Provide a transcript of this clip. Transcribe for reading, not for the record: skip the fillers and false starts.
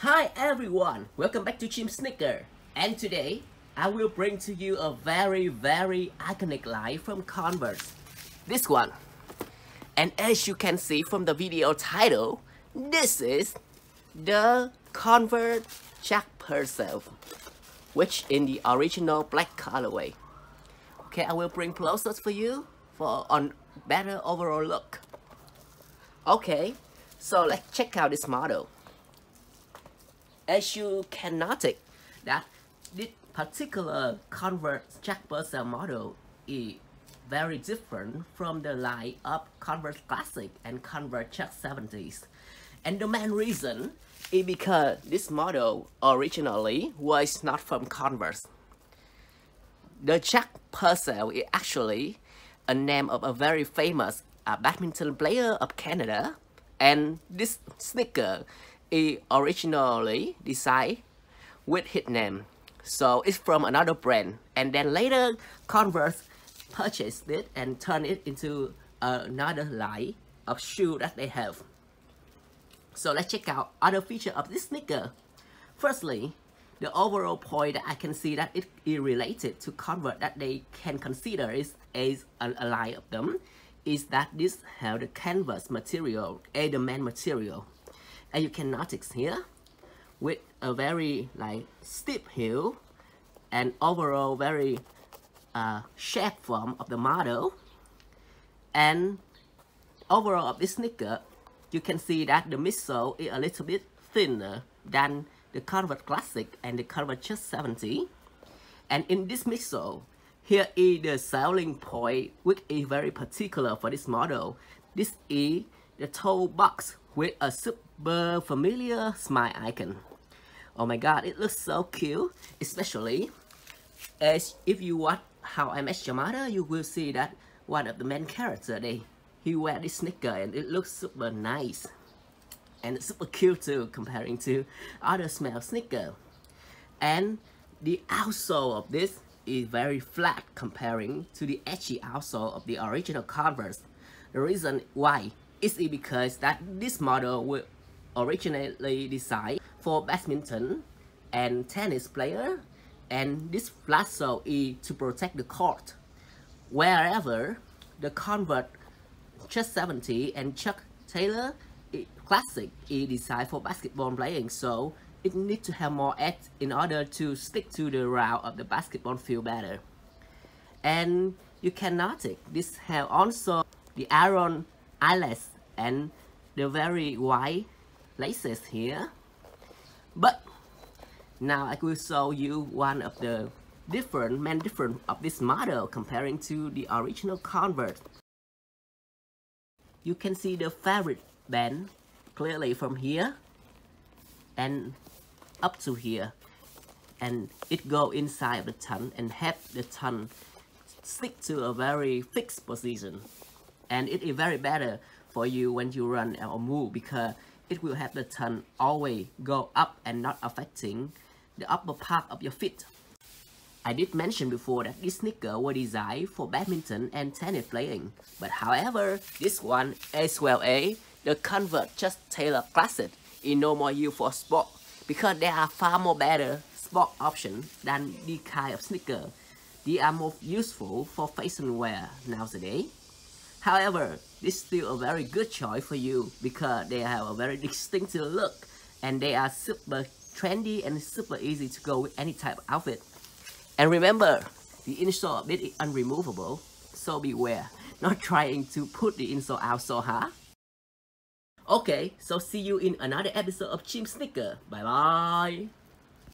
Hi everyone, welcome back to Chim Sneaker. And today, I will bring to you a very iconic line from Converse. This one. And as you can see from the video title, this is the Converse Jack Purcell, which in the original black colorway. Okay, I will bring closer for you for a better overall look. Okay, so let's check out this model. As you can notice that this particular Converse Jack Purcell model is very different from the line of Converse Classic and Converse Jack 70s. And the main reason is because this model originally was not from Converse. The Jack Purcell is actually a name of a very famous badminton player of Canada, and this sneaker is originally designed with his name. So it's from another brand, and then later Converse purchased it and turned it into another line of shoe that they have. So let's check out other features of this sneaker. Firstly, the overall point that I can see that it is related to Converse that they can consider is as a line of them is that this have the canvas material, the main material. And you can notice here with a very steep heel and overall very shape form of the model. And overall of this sneaker, you can see that the midsole is a little bit thinner than the Converse Classic and the Converse Jack 70. And in this midsole, here is the selling point, which is very particular for this model. This is the toe box with a super familiar smile icon. Oh my god, it looks so cute, especially as if you watch How I Met Your Mother, you will see that one of the main characters, he wear this sneaker and it looks super nice. And it's super cute too, comparing to other smell sneaker. And the outsole of this is very flat comparing to the edgy outsole of the original Converse. The reason why is because that this model was originally designed for badminton and tennis player, and this flat sole is to protect the court. Wherever the Converse Jack 70 and Chuck Taylor Classic is designed for basketball playing, so it needs to have more edge in order to stick to the route of the basketball field better. And you can notice this have also the iron eyelash and the very wide laces here. But now I will show you one of the main difference of this model comparing to the original Converse. You can see the fabric band clearly from here and up to here, and it go inside of the tongue and have the tongue stick to a very fixed position. And it is very better for you when you run or move, because it will have the tongue always go up and not affecting the upper part of your feet. I did mention before that this sneaker was designed for badminton and tennis playing, but however, this one as well as the Converse Jack Taylor Classic is no more used for sport, because there are far more better sport options than this kind of sneaker. They are more useful for fashion wear nowadays. However, this is still a very good choice for you because they have a very distinctive look and they are super trendy and super easy to go with any type of outfit. And remember, the insole of it is unremovable, so beware not trying to put the insole out so hard. Okay, so see you in another episode of Chim Sneaker. Bye bye.